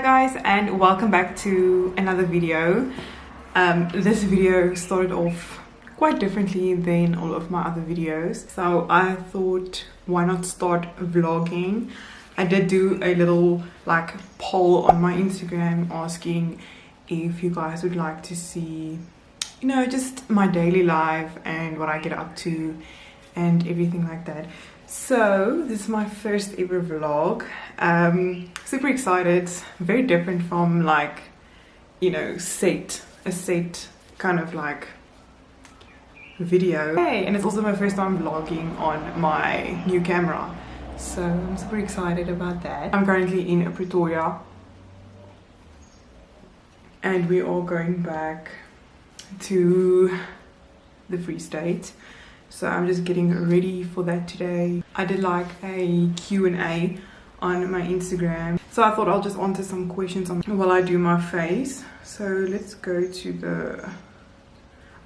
Hi guys, and welcome back to another video. This video started off quite differently than all of my other videos, so I thought why not start vlogging. I did do a little poll on my Instagram asking if you guys would like to see, you know, just my daily life and what I get up to and everything like that. So this is my first ever vlog. Super excited. Very different from a set kind of video. Hey, and it's also my first time vlogging on my new camera, so I'm super excited about that. I'm currently in Pretoria and we are going back to the Free State. So I'm just getting ready for that today. I did a Q&A on my Instagram, so I thought I'll just answer some questions while I do my face. So let's go to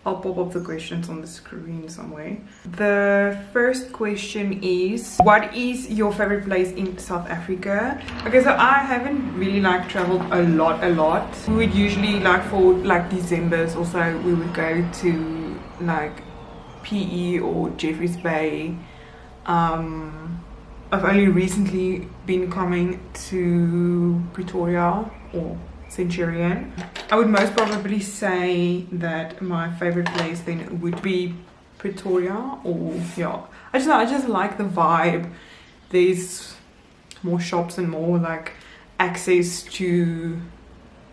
I'll pop up the questions on the screen somewhere. The first question is, what is your favorite place in South Africa? Okay, so I haven't really traveled a lot. We would usually for December's or so, we would go to PE or Jeffreys Bay. I've only recently been coming to Pretoria or Centurion. I would most probably say that my favorite place then would be Pretoria, or yeah, I just like the vibe. There's more shops and more access to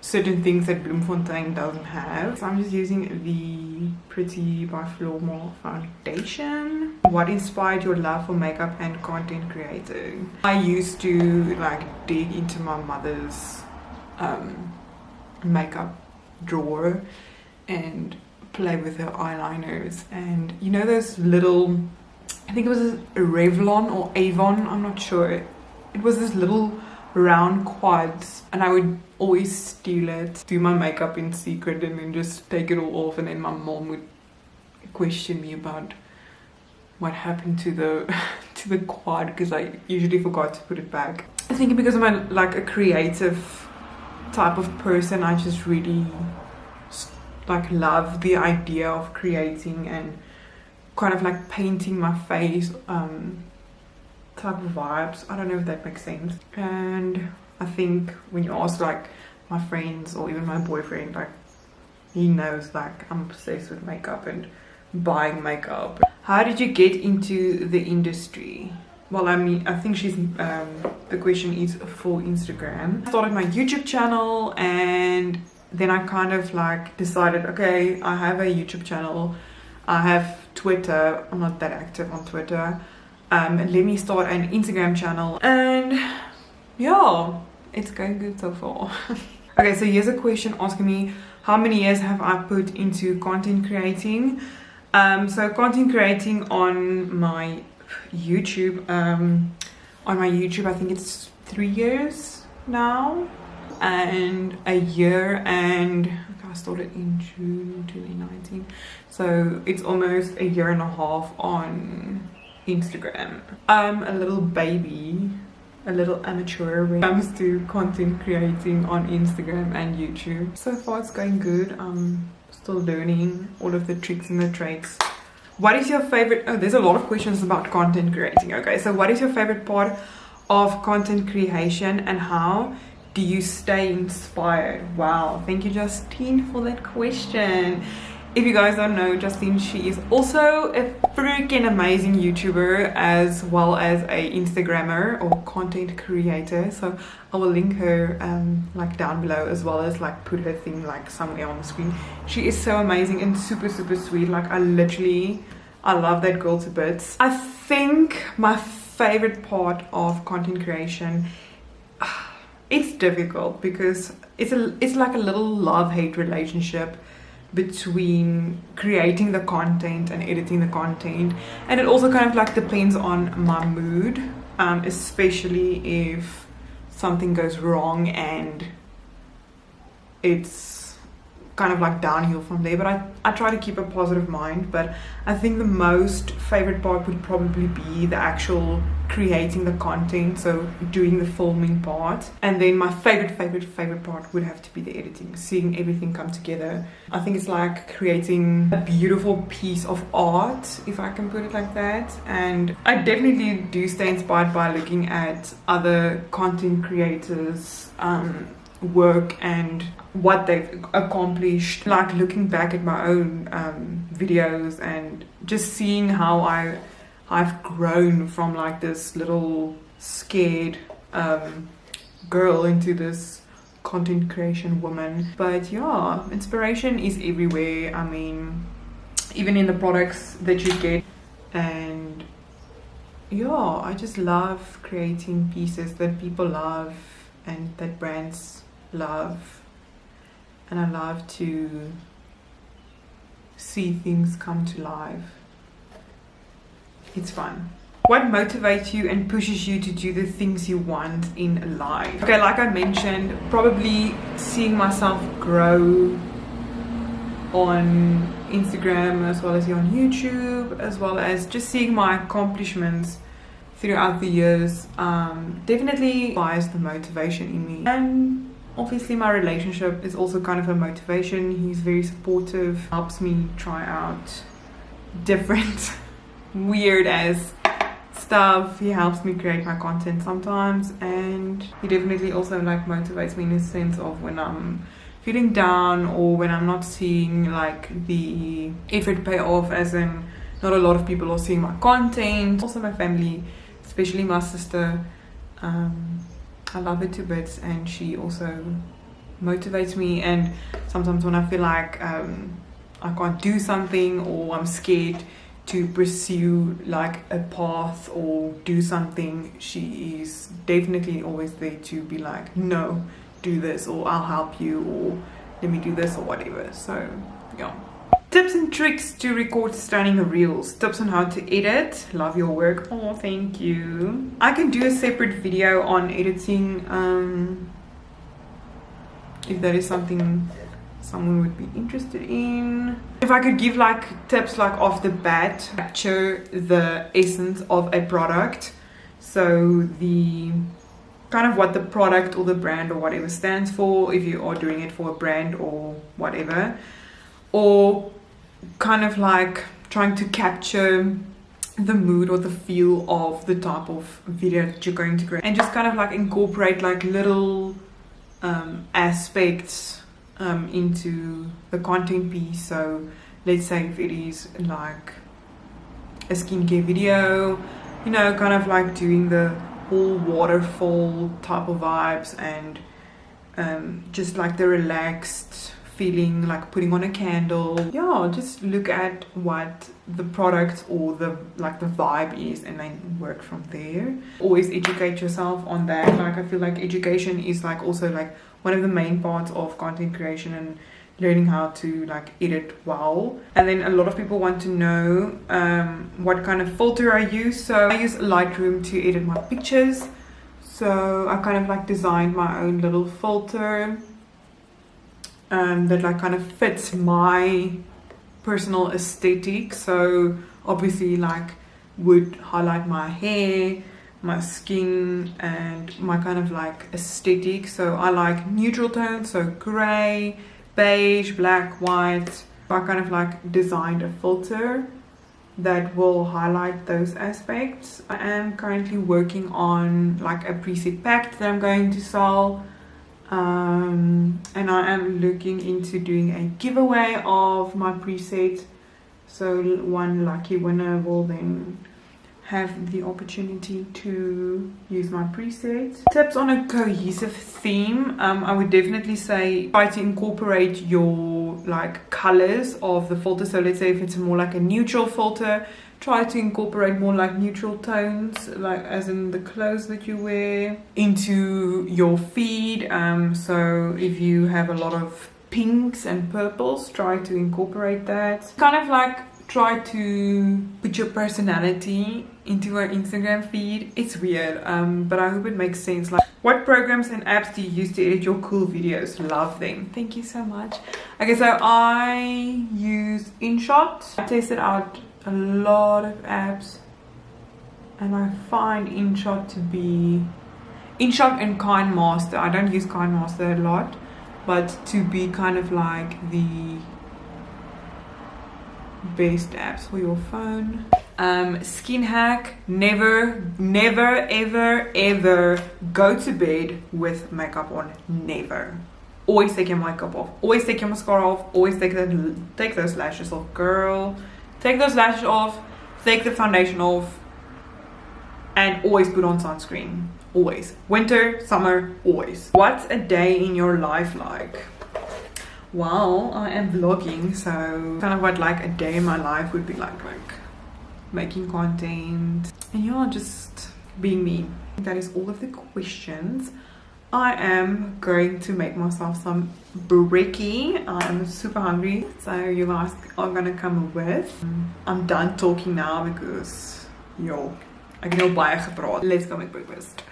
certain things that Bloemfontein doesn't have. So I'm just using the Pretty by Flormar foundation. What inspired your love for makeup and content creating? I used to dig into my mother's makeup drawer and play with her eyeliners, and you know those little, I think it was a Revlon or Avon, I'm not sure, it was this little round quads, and I would always steal it, do my makeup in secret, and then just take it all off, and then my mom would question me about what happened to the to the quad, because I usually forgot to put it back. I think because I'm a creative type of person, I just really love the idea of creating and kind of painting my face, type of vibes. I don't know if that makes sense. And I think when you ask my friends or even my boyfriend, he knows I'm obsessed with makeup and buying makeup. How did you get into the industry? Well, I mean, I think the question is for Instagram. I started my YouTube channel, and then I kind of decided, okay, I have a YouTube channel, I have Twitter, I'm not that active on Twitter, let me start an Instagram channel, and yeah, it's going good so far. Okay, so here's a question asking me, how many years have I put into content creating? So content creating on my YouTube, I think it's 3 years now, and a year, and I started in June 2019, so it's almost a year and a half on Instagram. I'm a little baby, a little amateur when it comes to content creating on Instagram and YouTube. So far it's going good. I'm still learning all of the tricks and the trades. What is your favorite, oh, there's a lot of questions about content creating. Okay, so what is your favorite part of content creation, and how do you stay inspired? Wow, thank you Justine for that question. If you guys don't know Justine, she is also a freaking amazing YouTuber as well as a Instagrammer or content creator. So I will link her down below, as well as put her thing somewhere on the screen. She is so amazing and super sweet. I love that girl to bits. I think my favorite part of content creation, it's difficult because it's like a little love-hate relationship between creating the content and editing the content, and it also kind of depends on my mood, especially if something goes wrong and it's kind of like downhill from there, but I try to keep a positive mind. But I think the most favorite part would probably be the actual creating the content, so doing the filming part. And then my favorite part would have to be the editing, seeing everything come together. I think it's like creating a beautiful piece of art, if I can put it like that. And I definitely do stay inspired by looking at other content creators work and what they've accomplished, like looking back at my own videos and just seeing how I've grown from like this little scared girl into this content creation woman. But yeah, inspiration is everywhere. I mean, even in the products that you get. And yeah, I just love creating pieces that people love and that brands love, and I love to see things come to life. It's fun. What motivates you and pushes you to do the things you want in life? Okay, like I mentioned, probably seeing myself grow on Instagram as well as on YouTube, as well as just seeing my accomplishments throughout the years, definitely inspires the motivation in me. And obviously my relationship is also kind of a motivation. He's very supportive, helps me try out different weird as stuff. He helps me create my content sometimes, and he definitely also like motivates me in a sense of when I'm feeling down or when I'm not seeing like the effort pay off, as in not a lot of people are seeing my content. Also my family, especially my sister, I love her to bits, and she also motivates me. And sometimes when I feel like I can't do something, or I'm scared to pursue like a path or do something, she is definitely always there to be like, no, do this, or I'll help you, or let me do this, or whatever. So yeah. Tips and tricks to record stunning reels. Tips on how to edit. Love your work. Oh, thank you. I can do a separate video on editing if that is something someone would be interested in. If I could give like tips like off the bat, capture the essence of a product. So the kind of what the product or the brand or whatever stands for, if you are doing it for a brand or whatever. Or kind of like trying to capture the mood or the feel of the type of video that you're going to create, and just kind of like incorporate like little aspects into the content piece. So let's say if it is like a skincare video, you know, kind of like doing the whole waterfall type of vibes, and just like the relaxed feeling, like putting on a candle. Yeah, just look at what the product or the like the vibe is, and then work from there. Always educate yourself on that. Like I feel like education is like also like one of the main parts of content creation, and learning how to like edit well. And then a lot of people want to know what kind of filter I use. So I use Lightroom to edit my pictures, so I kind of like designed my own little filter that like kind of fits my personal aesthetic. So obviously like would highlight my hair, my skin, and my kind of like aesthetic. So I like neutral tones, so gray, beige, black, white. I kind of like designed a filter that will highlight those aspects. I am currently working on like a preset pack that I'm going to sell. And I am looking into doing a giveaway of my preset, so one lucky winner will then have the opportunity to use my preset. Tips on a cohesive theme. I would definitely say try to incorporate your like colors of the filter. So let's say if it's more like a neutral filter, try to incorporate more like neutral tones, like as in the clothes that you wear, into your feed. So if you have a lot of pinks and purples, try to incorporate that. Kind of like try to put your personality into our Instagram feed. It's weird, but I hope it makes sense. Like, what programs and apps do you use to edit your cool videos? Love them. Thank you so much. Okay, so I use InShot. I tested out a lot of apps, and I find InShot to be InShot and KineMaster. I don't use KineMaster a lot, but to be kind of like the best apps for your phone. Skin hack: never ever go to bed with makeup on. Never. Always take your makeup off, always take your mascara off, always take those lashes off. Girl, take those lashes off, take the foundation off, and always put on sunscreen. Always. Winter, summer, always. What's a day in your life like? Well, I am vlogging, so kind of what like a day in my life would be like making content and yeah, just being me. That is all of the questions. I am going to make myself some brekkie. I'm super hungry, so you guys are gonna come with. I'm done talking now because yo, ek het nou baie gepraat. Let's go make breakfast.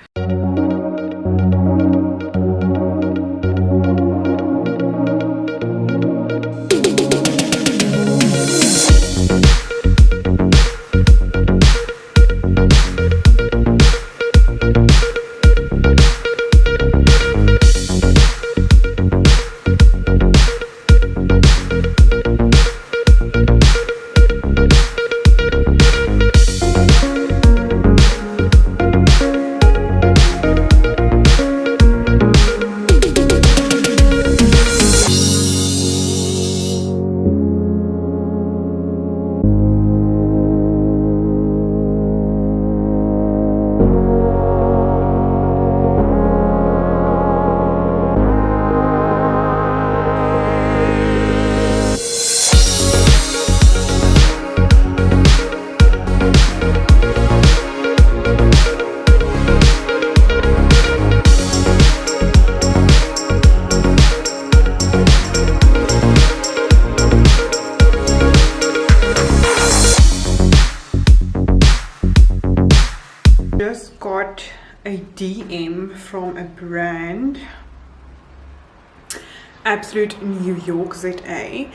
Just got a DM from a brand, Absolute New York ZA,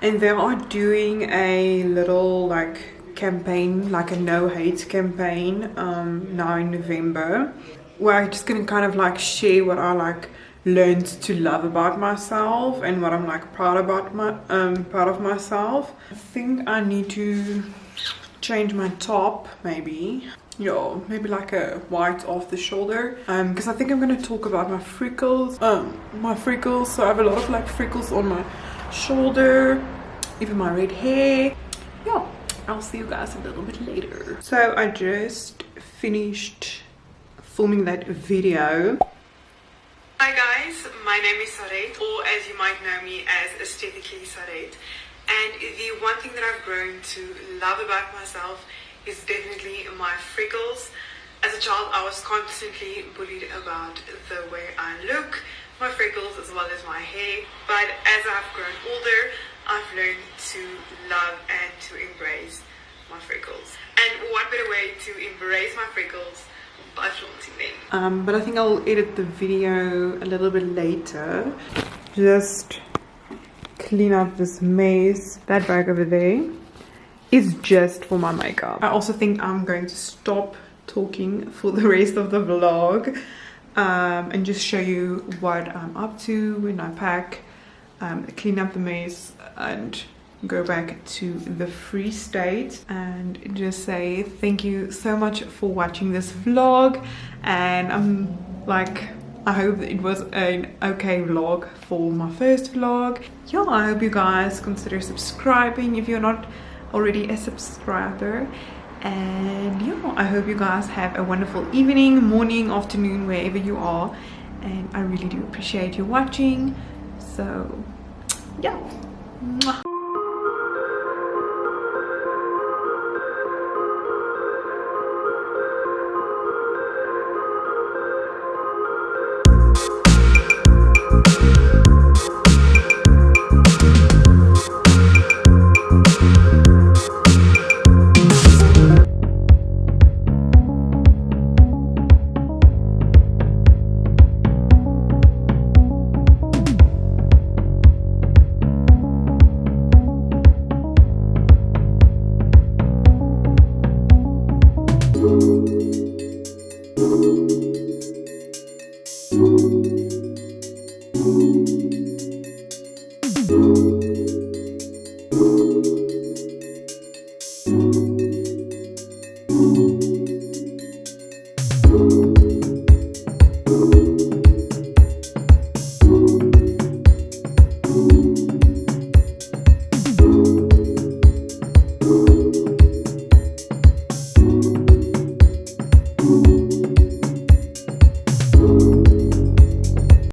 and they are doing a little like campaign, like a no hate campaign now in November, where I'm just gonna kind of like share what I like learned to love about myself and what I'm like proud of myself. I think I need to change my top, maybe. Yo, maybe like a white off the shoulder, because I think I'm gonna talk about my freckles. So I have a lot of like freckles on my shoulder, even my red hair. Yeah, I'll see you guys a little bit later. So I just finished filming that video. Hi guys, my name is Saret, or as you might know me as Aesthetically Saret, and the one thing that I've grown to love about myself is definitely my freckles. As a child, I was constantly bullied about the way I look, my freckles as well as my hair, but as I've grown older, I've learned to love and to embrace my freckles. And what better way to embrace my freckles by flaunting them. But I think I'll edit the video a little bit later. Just clean up this mess. That bag over there is just for my makeup. I also think I'm going to stop talking for the rest of the vlog and just show you what I'm up to when I pack, clean up the mess and go back to the Free State, and just say thank you so much for watching this vlog. And I'm like, I hope it was an okay vlog for my first vlog. Yeah, I hope you guys consider subscribing if you're not already a subscriber. And yeah, I hope you guys have a wonderful evening, morning, afternoon, wherever you are. And I really do appreciate you watching. So yeah. Mwah.